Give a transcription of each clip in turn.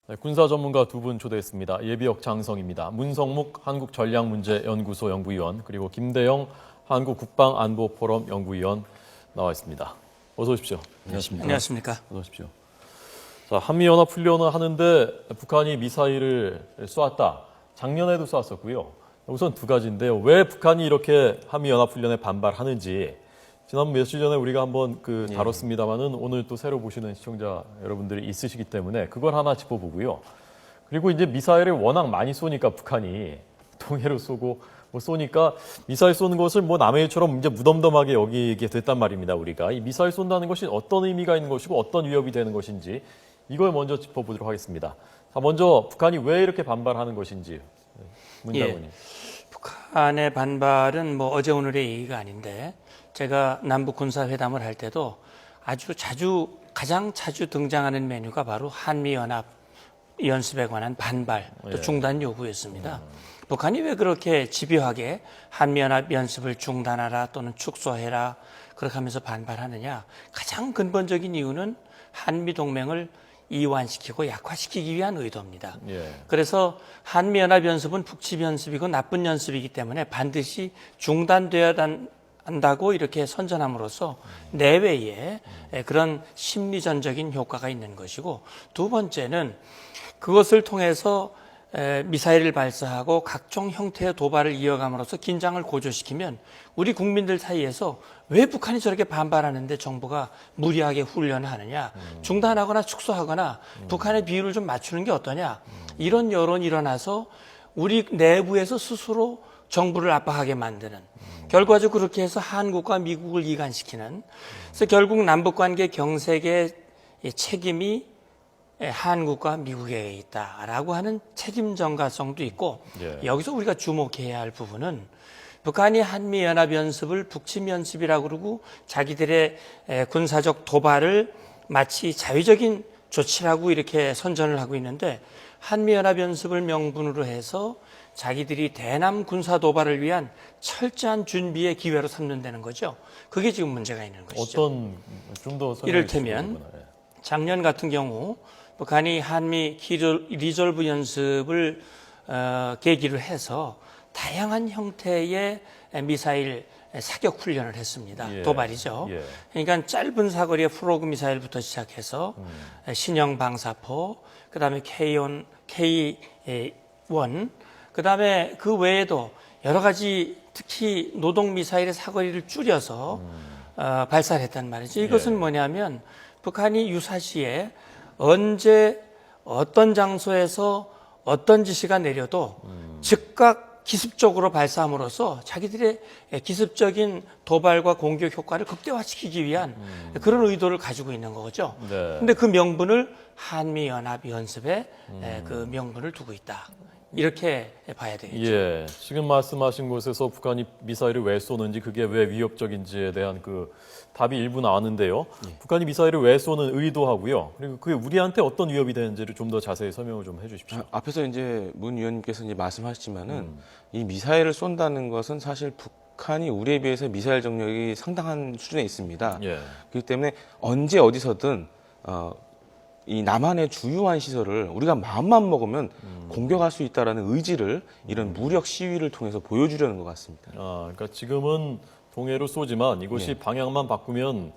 네, 군사 전문가 두 분 초대했습니다. 예비역 장성입니다. 문성묵 한국전략문제연구소 연구위원, 그리고 김대영 한국국방안보포럼 연구위원 나와 있습니다. 어서 오십시오. 안녕하십니까. 안녕하십니까. 어서 오십시오. 자, 한미연합훈련을 하는데 북한이 미사일을 쏘았다. 작년에도 쏘았었고요. 우선 두 가지인데요. 왜 북한이 이렇게 한미연합훈련에 반발하는지 지난 며칠 전에 우리가 한번 다뤘습니다만은 오늘 또 새로 보시는 시청자 여러분들이 있으시기 때문에 그걸 하나 짚어보고요. 그리고 이제 미사일을 워낙 많이 쏘니까 북한이 동해로 쏘고 쏘니까 미사일 쏘는 것을 남의 일처럼 이제 무덤덤하게 여기게 됐단 말입니다. 우리가 이 미사일 쏜다는 것이 어떤 의미가 있는 것이고 어떤 위협이 되는 것인지 이걸 먼저 짚어보도록 하겠습니다. 자, 먼저 북한이 왜 이렇게 반발하는 것인지 문 장관님. 북한의 반발은 어제 오늘의 얘기가 아닌데 제가 남북 군사회담을 할 때도 가장 자주 등장하는 메뉴가 바로 한미연합 연습에 관한 반발, 또 중단 요구였습니다. 북한이 왜 그렇게 집요하게 한미연합 연습을 중단하라 또는 축소해라 그렇게 하면서 반발하느냐. 가장 근본적인 이유는 한미동맹을 이완시키고 약화시키기 위한 의도입니다. 그래서 한미연합 연습은 북침 연습이고 나쁜 연습이기 때문에 반드시 중단되어야 한다고 이렇게 선전함으로써 내외에 그런 심리전적인 효과가 있는 것이고, 두 번째는 그것을 통해서 미사일을 발사하고 각종 형태의 도발을 이어감으로써 긴장을 고조시키면 우리 국민들 사이에서 왜 북한이 저렇게 반발하는데 정부가 무리하게 훈련을 하느냐, 중단하거나 축소하거나 북한의 비율을 좀 맞추는 게 어떠냐, 이런 여론이 일어나서 우리 내부에서 스스로 정부를 압박하게 만드는, 결과적으로 그렇게 해서 한국과 미국을 이간시키는, 그래서 결국 남북관계 경색의 책임이 한국과 미국에 있다라고 하는 책임 전가성도 있고, 여기서 우리가 주목해야 할 부분은 북한이 한미연합연습을 북침연습이라고 그러고 자기들의 군사적 도발을 마치 자위적인 조치라고 이렇게 선전을 하고 있는데, 한미연합연습을 명분으로 해서 자기들이 대남 군사 도발을 위한 철저한 준비의 기회로 삼는다는 거죠. 그게 지금 문제가 있는 것이죠. 어떤 좀 더 이를테면 작년 같은 경우 북한이 한미 리졸브 연습을 계기로 해서 다양한 형태의 미사일 사격 훈련을 했습니다. 도발이죠. 그러니까 짧은 사거리의 프로그 미사일부터 시작해서 신형 방사포, 그다음에 K1, 그다음에 그 외에도 여러 가지 특히 노동 미사일의 사거리를 줄여서 발사를 했단 말이죠. 이것은 뭐냐면 북한이 유사시에 언제 어떤 장소에서 어떤 지시가 내려도 즉각 기습적으로 발사함으로써 자기들의 기습적인 도발과 공격 효과를 극대화시키기 위한 그런 의도를 가지고 있는 거죠. 그런데 그 명분을 한미연합연습에 그 명분을 두고 있다. 이렇게 봐야 되겠죠. 지금 말씀하신 곳에서 북한이 미사일을 왜 쏘는지, 그게 왜 위협적인지에 대한 그 답이 일부 나왔는데요. 북한이 미사일을 왜 쏘는 의도하고요. 그리고 그게 우리한테 어떤 위협이 되는지를 좀 더 자세히 설명을 좀 해주십시오. 앞에서 이제 문 위원님께서 이제 말씀하셨지만은 이 미사일을 쏜다는 것은 사실 북한이 우리에 비해서 미사일 정력이 상당한 수준에 있습니다. 그렇기 때문에 언제 어디서든 이 남한의 주요한 시설을 우리가 마음만 먹으면 공격할 수 있다라는 의지를 이런 무력 시위를 통해서 보여주려는 것 같습니다. 그러니까 지금은 동해로 쏘지만 이것이 방향만 바꾸면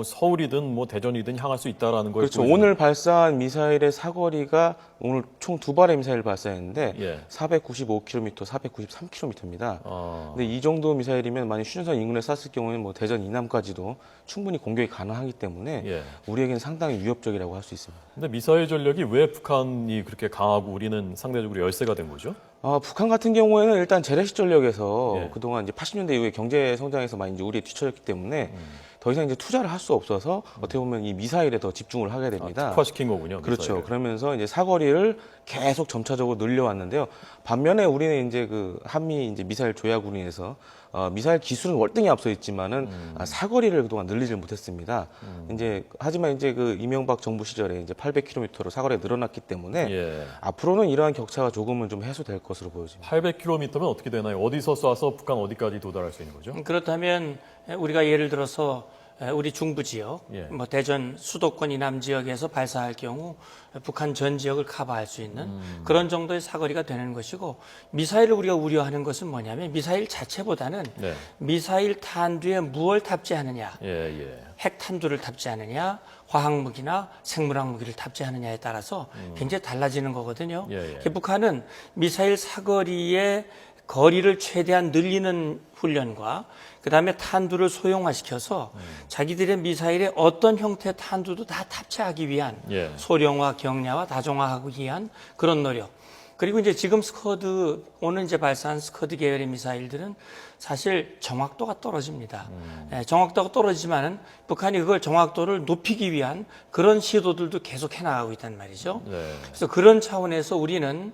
서울이든 대전이든 향할 수 있다라는 걸. 그렇죠. 오늘 발사한 미사일의 사거리가 오늘 총 2발의 미사일을 발사했는데 495km, 493km입니다. 근데 이 정도 미사일이면 만약 휴전선 인근에 쐈을 경우에는 대전 이남까지도 충분히 공격이 가능하기 때문에 우리에게는 상당히 위협적이라고 할 수 있습니다. 근데 미사일 전력이 왜 북한이 그렇게 강하고 우리는 상대적으로 열세가 된 거죠? 북한 같은 경우에는 일단 재래식 전력에서 그동안 이제 80년대 이후에 경제 성장에서 많이 이제 우리에 뒤처졌기 때문에 더 이상 이제 투자를 할 수 없어서 어떻게 보면 이 미사일에 더 집중을 하게 됩니다. 특화시킨 거군요. 그렇죠. 미사일을. 그러면서 이제 사거리를 계속 점차적으로 늘려왔는데요. 반면에 우리는 이제 그 한미 이제 미사일 조약으로 인해서 미사일 기술은 월등히 앞서 있지만은 사거리를 그동안 늘리질 못했습니다. 하지만 이제 그 이명박 정부 시절에 이제 800km로 사거리가 늘어났기 때문에 앞으로는 이러한 격차가 조금은 좀 해소될 것으로 보여집니다. 800km면 어떻게 되나요? 어디서 쏴서 북한 어디까지 도달할 수 있는 거죠? 그렇다면 우리가 예를 들어서 우리 중부 지역, 예. 뭐 대전 수도권 이남 지역에서 발사할 경우 북한 전 지역을 커버할 수 있는 그런 정도의 사거리가 되는 것이고, 미사일을 우리가 우려하는 것은 뭐냐면 미사일 자체보다는 네. 미사일 탄두에 무엇을 탑재하느냐, 예. 핵 탄두를 탑재하느냐, 화학무기나 생물학 무기를 탑재하느냐에 따라서 굉장히 달라지는 거거든요. 예. 북한은 미사일 사거리의 거리를 최대한 늘리는 훈련과 그다음에 탄두를 소형화시켜서 자기들의 미사일에 어떤 형태의 탄두도 다 탑재하기 위한 예. 소량화, 경량화, 다종화하기 위한 그런 노력. 그리고 이제 지금 스커드, 오늘 이제 발사한 스커드 계열의 미사일들은 사실 정확도가 떨어집니다. 정확도가 떨어지지만은 북한이 그걸 정확도를 높이기 위한 그런 시도들도 계속 해나가고 있단 말이죠. 네. 그래서 그런 차원에서 우리는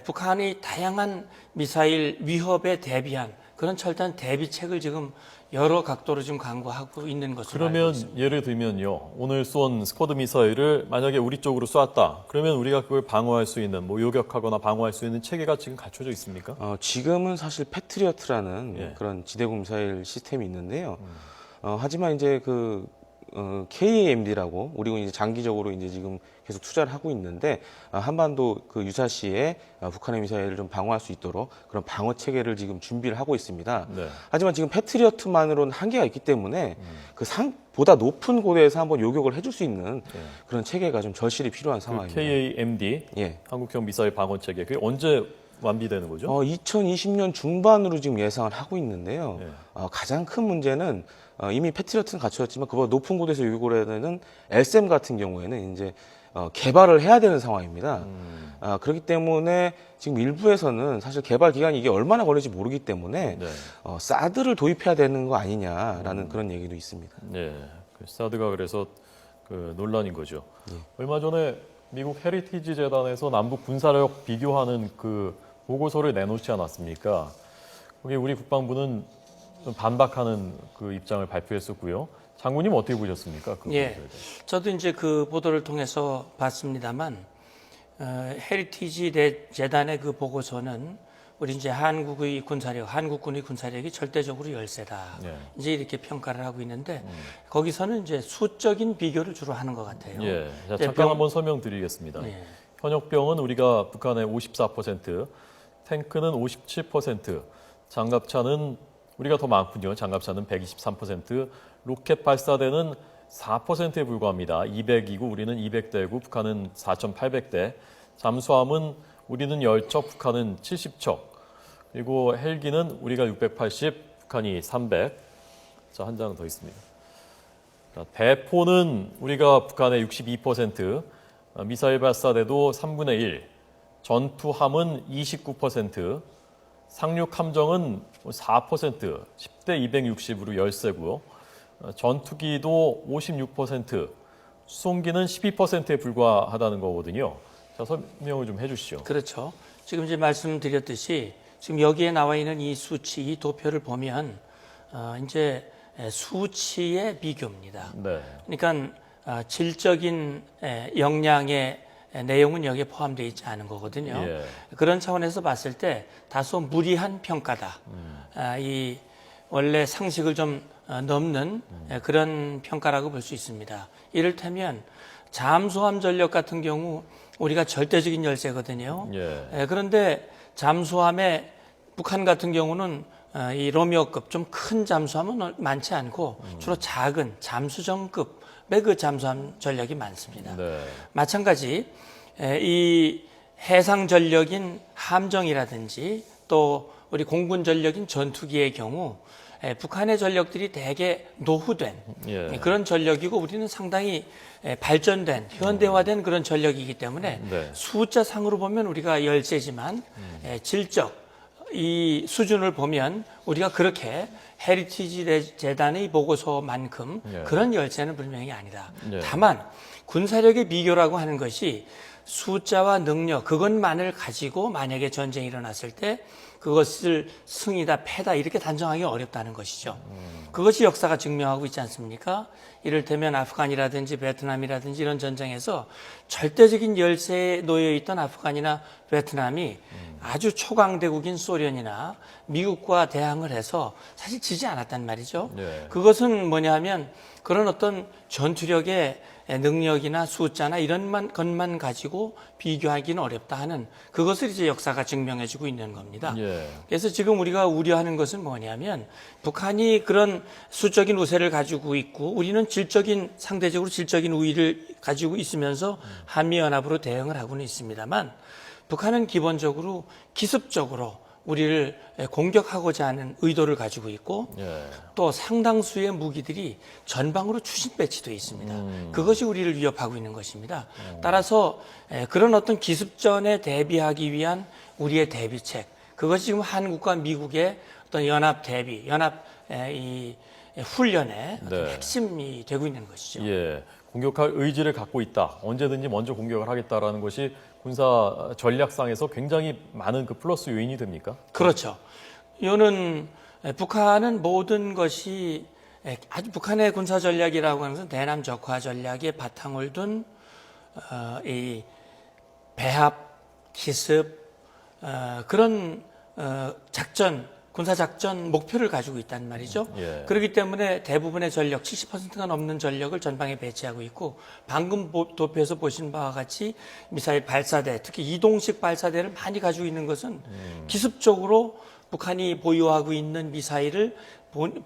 북한의 다양한 미사일 위협에 대비한 그런 철저한 대비책을 지금 여러 각도로 지금 강구하고 있는 것으로 알고 그러면 있습니다. 예를 들면요, 오늘 쏜 스쿼드 미사일을 만약에 우리 쪽으로 쐈다. 그러면 우리가 그걸 방어할 수 있는, 뭐 요격하거나 방어할 수 있는 체계가 지금 갖춰져 있습니까? 지금은 사실 패트리어트라는 예. 그런 지대공 미사일 시스템이 있는데요. 하지만 이제 KAMD라고 우리가 이제 장기적으로 이제 지금 계속 투자를 하고 있는데, 한반도 그 유사시에 북한의 미사일을 좀 방어할 수 있도록 그런 방어 체계를 지금 준비를 하고 있습니다. 네. 하지만 지금 패트리어트만으로는 한계가 있기 때문에 보다 높은 고도에서 한번 요격을 해줄 수 있는 그런 체계가 좀 절실히 필요한 그 상황입니다. KAMD, 예. 한국형 미사일 방어 체계, 그게 언제 완비되는 거죠? 2020년 중반으로 지금 예상을 하고 있는데요. 예. 가장 큰 문제는 이미 패트리어트는 갖춰졌지만 그보다 높은 곳에서 요격을 해야 되는 LSAM 같은 경우에는 이제 개발을 해야 되는 상황입니다. 그렇기 때문에 지금 일부에서는 사실 개발 기간이 이게 얼마나 걸릴지 모르기 때문에 네. 사드를 도입해야 되는 거 아니냐라는 그런 얘기도 있습니다. 네. 그 사드가 그래서 그 논란인 거죠. 예. 얼마 전에 미국 헤리티지 재단에서 남북 군사력 비교하는 그 보고서를 내놓지 않았습니까? 거기 우리 국방부는 좀 반박하는 그 입장을 발표했었고요. 장군님 어떻게 보셨습니까? 그 예, 보고서에 대해서. 저도 이제 그 보도를 통해서 봤습니다만, 헤리티지 재단의 그 보고서는 우리 이제 한국의 군사력, 한국군의 군사력이 절대적으로 열세다. 예. 이제 이렇게 평가를 하고 있는데, 거기서는 이제 수적인 비교를 주로 하는 것 같아요. 예. 자, 이제 잠깐 한번 설명드리겠습니다. 예. 현역병은 우리가 북한의 54%, 탱크는 57%, 장갑차는 우리가 더 많군요. 장갑차는 123%, 로켓 발사대는 4%에 불과합니다. 200이고 우리는 200대고 북한은 4,800대. 잠수함은 우리는 10척, 북한은 70척. 그리고 헬기는 우리가 680, 북한이 300. 자, 한 장 더 있습니다. 자, 대포는 우리가 북한의 62%, 미사일 발사대도 3분의 1, 전투함은 29%, 상륙 함정은 4%, 10대 260으로 열세고요. 전투기도 56%, 수송기는 12%에 불과하다는 거거든요. 자, 설명을 좀 해주시죠. 그렇죠. 지금 이제 말씀드렸듯이 지금 여기에 나와 있는 이 수치, 이 도표를 보면 이제 수치의 비교입니다. 네. 그러니까 질적인 역량의 내용은 여기에 포함되어 있지 않은 거거든요. 예. 그런 차원에서 봤을 때 다소 무리한 평가다. 이 원래 상식을 좀 넘는 그런 평가라고 볼 수 있습니다. 이를테면 잠수함 전력 같은 경우 우리가 절대적인 열세거든요. 예. 그런데 잠수함에 북한 같은 경우는 이 로미오급 좀 큰 잠수함은 많지 않고 주로 작은 잠수정급의 그 잠수함 전력이 많습니다. 네. 마찬가지 이 해상 전력인 함정이라든지 또 우리 공군 전력인 전투기의 경우 북한의 전력들이 대개 노후된 예. 그런 전력이고 우리는 상당히 발전된 현대화된 그런 전력이기 때문에 네. 숫자 상으로 보면 우리가 열세지만 질적 이 수준을 보면 우리가 그렇게 헤리티지 재단의 보고서만큼 예. 그런 열세는 분명히 아니다. 예. 다만 군사력의 비교라고 하는 것이 숫자와 능력 그것만을 가지고 만약에 전쟁이 일어났을 때 그것을 승이다 패다 이렇게 단정하기 어렵다는 것이죠. 그것이 역사가 증명하고 있지 않습니까? 이를테면 아프간이라든지 베트남이라든지 이런 전쟁에서 절대적인 열세에 놓여 있던 아프간이나 베트남이 아주 초강대국인 소련이나 미국과 대항을 해서 사실 지지 않았단 말이죠. 예. 그것은 뭐냐면 그런 어떤 전투력의 능력이나 숫자나 이런 것만 가지고 비교하기는 어렵다 하는 그것을 이제 역사가 증명해주고 있는 겁니다. 예. 그래서 지금 우리가 우려하는 것은 뭐냐면 북한이 그런 수적인 우세를 가지고 있고 우리는 상대적으로 질적인 우위를 가지고 있으면서 한미연합으로 대응을 하고는 있습니다만 북한은 기본적으로 기습적으로 우리를 공격하고자 하는 의도를 가지고 있고 예. 또 상당수의 무기들이 전방으로 추진 배치되어 있습니다. 그것이 우리를 위협하고 있는 것입니다. 따라서 그런 어떤 기습전에 대비하기 위한 우리의 대비책, 그것이 지금 한국과 미국의 어떤 연합 대비, 이 훈련의 어떤 네. 핵심이 되고 있는 것이죠. 예. 공격할 의지를 갖고 있다. 언제든지 먼저 공격을 하겠다라는 것이 군사 전략상에서 굉장히 많은 그 플러스 요인이 됩니까? 그렇죠. 이거는 북한은 모든 것이 아주 북한의 군사 전략이라고 하는 것은 대남 적화 전략의 바탕을 둔 이 배합, 기습 그런 작전, 군사 작전 목표를 가지고 있단 말이죠. 예. 그렇기 때문에 대부분의 전력, 70%가 넘는 전력을 전방에 배치하고 있고 방금 도표에서 보신 바와 같이 미사일 발사대, 특히 이동식 발사대를 많이 가지고 있는 것은 기습적으로 북한이 보유하고 있는 미사일을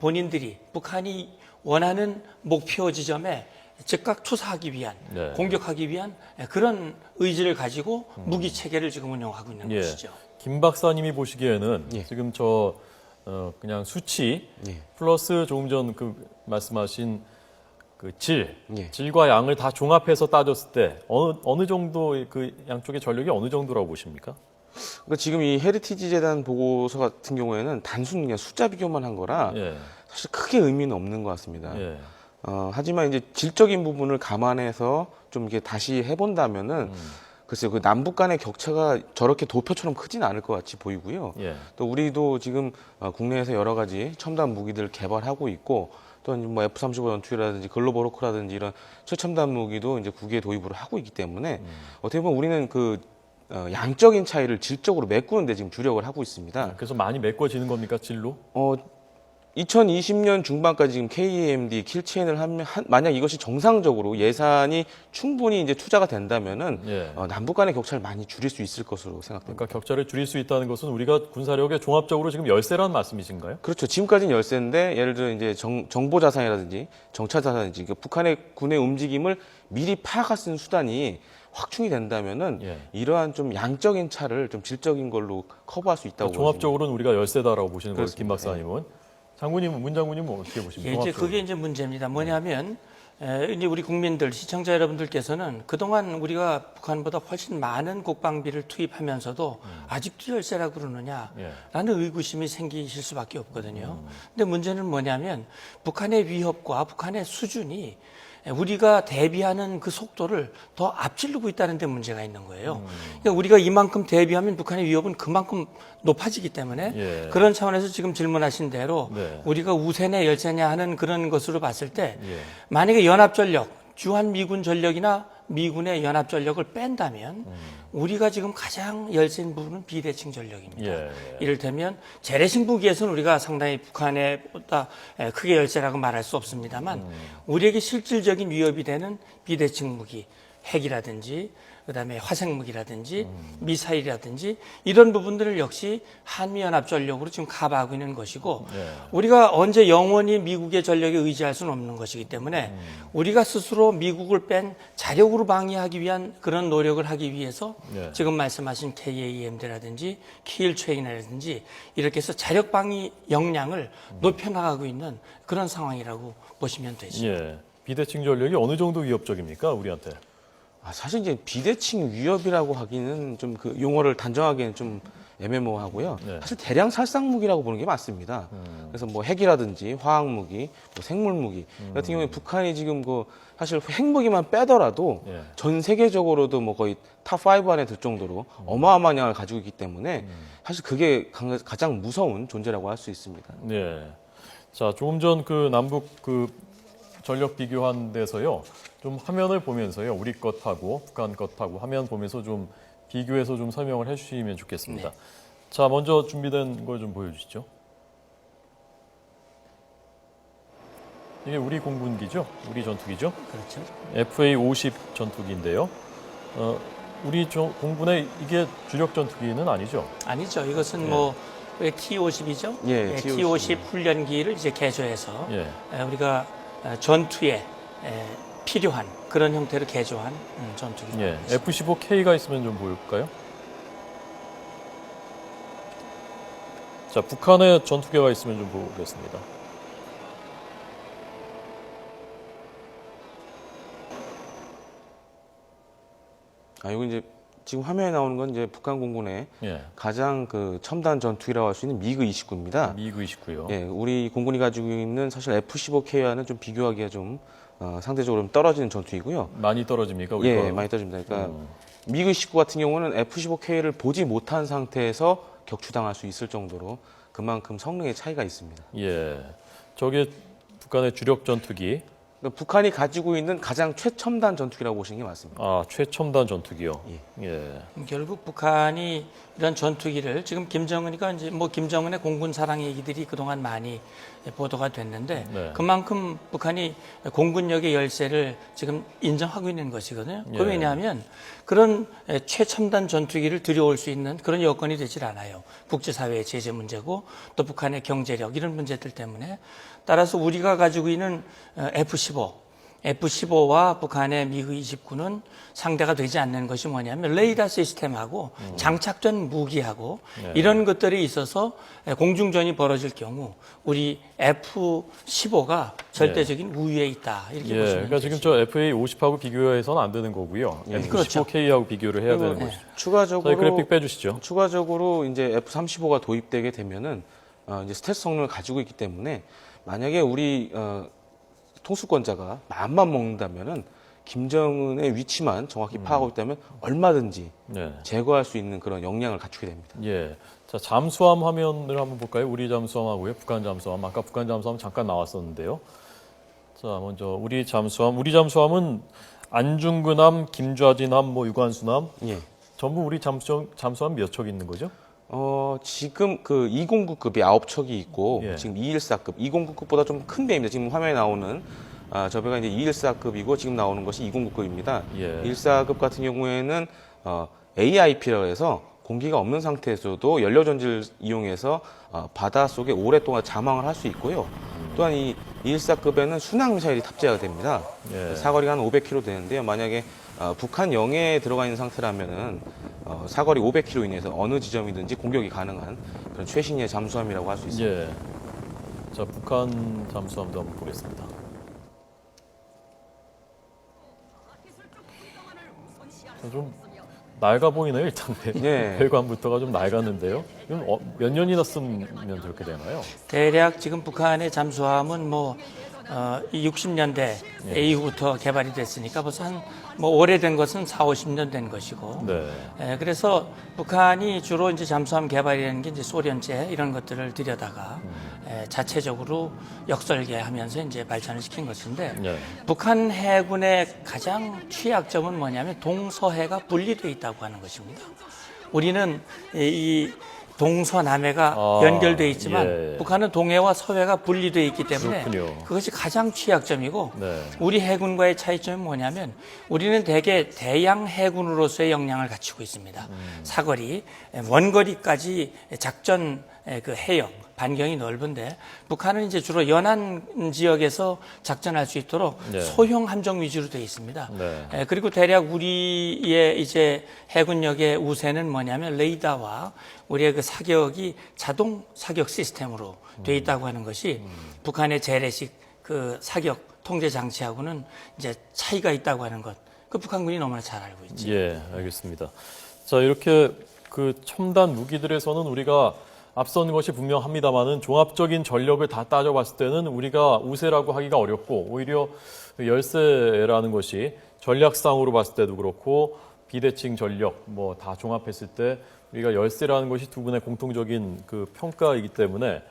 본인들이 북한이 원하는 목표 지점에 즉각 투사하기 위한, 네. 공격하기 위한 그런 의지를 가지고 무기 체계를 지금 운영하고 있는 예. 것이죠. 김 박사님이 보시기에는 예. 지금 그냥 수치 예. 플러스 조금 전 그 말씀하신 그 예. 질과 양을 다 종합해서 따졌을 때 어느 정도 그 양쪽의 전력이 어느 정도라고 보십니까? 그러니까 지금 이 헤리티지 재단 보고서 같은 경우에는 단순 그냥 숫자 비교만 한 거라 예. 사실 크게 의미는 없는 것 같습니다. 예. 하지만 이제 질적인 부분을 감안해서 좀 이게 다시 해본다면은 글쎄요, 그 남북 간의 격차가 저렇게 도표처럼 크진 않을 것 같이 보이고요. 예. 또 우리도 지금 국내에서 여러 가지 첨단 무기들을 개발하고 있고 또 뭐 F-35 전투기라든지 글로벌 호크라든지 이런 최첨단 무기도 이제 국외에 도입을 하고 있기 때문에 어떻게 보면 우리는 그 양적인 차이를 질적으로 메꾸는 데 지금 주력을 하고 있습니다. 그래서 많이 메꿔지는 겁니까, 질로? 2020년 중반까지 지금 KAMD 킬체인을 하면 만약 이것이 정상적으로 예산이 충분히 이제 투자가 된다면은 예. 남북 간의 격차를 많이 줄일 수 있을 것으로 생각됩니다. 그러니까 격차를 줄일 수 있다는 것은 우리가 군사력에 종합적으로 지금 열세라는 말씀이신가요? 그렇죠. 지금까지는 열세인데 예를 들어 이제 정보 자산이라든지 정찰 자산이라든지 그 북한의 군의 움직임을 미리 파악할 수 있는 수단이 확충이 된다면은 예. 이러한 좀 양적인 차를 좀 질적인 걸로 커버할 수 있다고 종합적으로는 우리가 열세다라고 보시는 거예요, 김 그렇습니다. 박사님은. 문 장군님은 어떻게 보십니까? 예, 이제 그게 이제 문제입니다. 뭐냐면 이제 우리 국민들, 시청자 여러분들께서는 그동안 우리가 북한보다 훨씬 많은 국방비를 투입하면서도 아직도 열세라고 그러느냐라는 예. 의구심이 생기실 수밖에 없거든요. 근데 문제는 뭐냐면 북한의 위협과 북한의 수준이 우리가 대비하는 그 속도를 더 앞지르고 있다는 데 문제가 있는 거예요. 그러니까 우리가 이만큼 대비하면 북한의 위협은 그만큼 높아지기 때문에 예. 그런 차원에서 지금 질문하신 대로 네. 우리가 우세냐 열세냐 하는 그런 것으로 봤을 때 예. 만약에 연합전력, 주한 미군 전력이나 미군의 연합전력을 뺀다면 우리가 지금 가장 열세인 부분은 비대칭 전력입니다. 예. 이를테면 재래식 무기에서는 우리가 상당히 북한보다 크게 열세라고 말할 수 없습니다만 우리에게 실질적인 위협이 되는 비대칭 무기, 핵이라든지 그다음에 화생 무기라든지 미사일이라든지 이런 부분들을 역시 한미연합 전력으로 지금 커버하고 있는 것이고 예. 우리가 언제 영원히 미국의 전력에 의지할 수는 없는 것이기 때문에 우리가 스스로 미국을 뺀 자력으로 방위하기 위한 그런 노력을 하기 위해서 예. 지금 말씀하신 KAMD라든지 킬트레인이라든지 이렇게 해서 자력 방위 역량을 높여나가고 있는 그런 상황이라고 보시면 되죠. 예. 비대칭 전력이 어느 정도 위협적입니까, 우리한테? 사실 이제 비대칭 위협이라고 하기는 좀 그 용어를 단정하기는 좀 애매모호하고요. 네. 사실 대량 살상 무기라고 보는 게 맞습니다. 그래서 뭐 핵이라든지 화학 무기, 뭐 생물 무기 같은 경우에 북한이 지금 그 사실 핵무기만 빼더라도 예. 전 세계적으로도 뭐 거의 탑5 안에 들 정도로 어마어마한 양을 가지고 있기 때문에 사실 그게 가장 무서운 존재라고 할 수 있습니다. 네. 자, 조금 전 그 남북 그 전력 비교한 데서요. 좀 화면을 보면서요. 우리 것하고 북한 것하고 화면 보면서 좀 비교해서 좀 설명을 해주시면 좋겠습니다. 자, 먼저 준비된 걸 좀 보여주시죠. 이게 우리 공군기죠? 우리 전투기죠? 그렇죠. FA-50 전투기인데요. 우리 공군의 이게 주력 전투기는 아니죠? 아니죠. 이것은 뭐 왜 T-50이죠? 예, T-50 훈련기를 이제 개조해서 예. 우리가 전투에 필요한 그런 형태로 개조한 전투기입니다. 예. F-15K가 있으면 좀 볼까요? 자, 북한의 전투기가 있으면 좀 보겠습니다. 이거 이제 지금 화면에 나오는 건 이제 북한 공군의 예. 가장 그 첨단 전투기라고 할 수 있는 미그 29입니다. 미그 29요. 예, 우리 공군이 가지고 있는 사실 F-15K와는 좀 비교하기가 좀 상대적으로 좀 떨어지는 전투이고요. 많이 떨어집니까? 우리 예, 거하고? 많이 떨어집니다. 그러니까 미그 19 같은 경우는 F-15K를 보지 못한 상태에서 격추당할 수 있을 정도로 그만큼 성능의 차이가 있습니다. 예. 저게 북한의 주력 전투기. 그러니까 북한이 가지고 있는 가장 최첨단 전투기라고 보시는 게 맞습니다. 아, 최첨단 전투기요. 예. 결국 북한이 이런 전투기를 지금 김정은이가 이제 뭐 김정은의 공군 사랑 얘기들이 그동안 많이 보도가 됐는데 네. 그만큼 북한이 공군력의 열세를 지금 인정하고 있는 것이거든요. 예. 그 왜냐하면 그런 최첨단 전투기를 들여올 수 있는 그런 여건이 되질 않아요. 국제사회의 제재 문제고 또 북한의 경제력 이런 문제들 때문에 따라서 우리가 가지고 있는 F-15와 북한의 미그 29는 상대가 되지 않는 것이 뭐냐면 레이더 시스템하고 장착된 무기하고 이런 것들이 있어서 공중전이 벌어질 경우 우리 F-15가 절대적인 우위에 있다 이렇게 예. 보시면 그러니까 지금 저 FA-50하고 비교해서는 안 되는 거고요. 그렇죠. F-15K하고 비교를 해야 되는 것이죠. 추가적으로 저희 그래픽 빼주시죠. 추가적으로 이제 F-35가 도입되게 되면은 이제 스텔스 성능을 가지고 있기 때문에 만약에 우리 통수권자가 마음만 먹는다면은 김정은의 위치만 정확히 파악하고 있다면 얼마든지 네. 제거할 수 있는 그런 역량을 갖추게 됩니다. 예. 자, 잠수함 화면을 한번 볼까요? 우리 잠수함하고요. 북한 잠수함. 아까 북한 잠수함 잠깐 나왔었는데요. 자, 먼저 우리 잠수함. 우리 잠수함은 안중근함, 김좌진함, 뭐 유관순함 예. 전부 우리 잠수함 몇 척 있는 거죠? 지금 그 209급이 9척이 있고 예. 지금 214급, 209급보다 좀 큰 배입니다. 지금 화면에 나오는 저 배가 이제 214급이고 지금 나오는 것이 209급입니다. 예. 214급 같은 경우에는 AIP라고 해서 공기가 없는 상태에서도 연료 전지를 이용해서 바다 속에 오랫동안 잠항을 할 수 있고요. 또한 이 214급에는 순항 미사일이 탑재가 됩니다. 예. 사거리가 한 500km 되는데요. 만약에 북한 영해에 들어가 있는 상태라면은 사거리 500km 이내에서 어느 지점이든지 공격이 가능한 그런 최신의 잠수함이라고 할 수 있습니다. 예. 자, 북한 잠수함도 한번 보겠습니다. 좀 낡아 보이네요, 일단. 예. 배관부터가 좀 낡았는데요. 이건 몇 년이나 쓰면 저렇게 되나요? 대략 지금 북한의 잠수함은 뭐 60년대 이후부터 개발이 됐으니까 벌써 뭐 오래된 것은 4, 50년 된 것이고. 네. 그래서 북한이 주로 이제 잠수함 개발이라는 게 이제 소련제 이런 것들을 들여다가 자체적으로 역설계하면서 이제 발전을 시킨 것인데 네. 북한 해군의 가장 취약점은 뭐냐면 동서해가 분리되어 있다고 하는 것입니다. 우리는 이 동서남해가 연결되어 있지만 예. 북한은 동해와 서해가 분리되어 있기 때문에 그렇군요. 그것이 가장 취약점이고 네. 우리 해군과의 차이점이 뭐냐면 우리는 대개 대양 해군으로서의 역량을 갖추고 있습니다. 사거리, 원거리까지 작전 그 해역, 반경이 넓은데 북한은 이제 주로 연안 지역에서 작전할 수 있도록 네. 소형 함정 위주로 되어 있습니다. 네. 그리고 대략 우리의 이제 해군력의 우세는 뭐냐면 레이더와 우리의 그 사격이 자동 사격 시스템으로 되어 있다고 하는 것이 북한의 재래식 그 사격 통제 장치하고는 이제 차이가 있다고 하는 것. 그 북한군이 너무나 잘 알고 있죠. 예, 알겠습니다. 자, 이렇게 그 첨단 무기들에서는 우리가 앞선 것이 분명합니다만은 종합적인 전력을 다 따져봤을 때는 우리가 우세라고 하기가 어렵고 오히려 열세라는 것이 전략상으로 봤을 때도 그렇고 비대칭 전력 뭐 다 종합했을 때 우리가 열세라는 것이 두 분의 공통적인 그 평가이기 때문에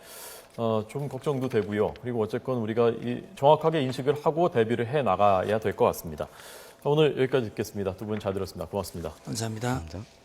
좀 걱정도 되고요. 그리고 어쨌건 우리가 정확하게 인식을 하고 대비를 해 나가야 될 것 같습니다. 오늘 여기까지 듣겠습니다. 두 분 잘 들었습니다. 고맙습니다. 감사합니다. 감사합니다.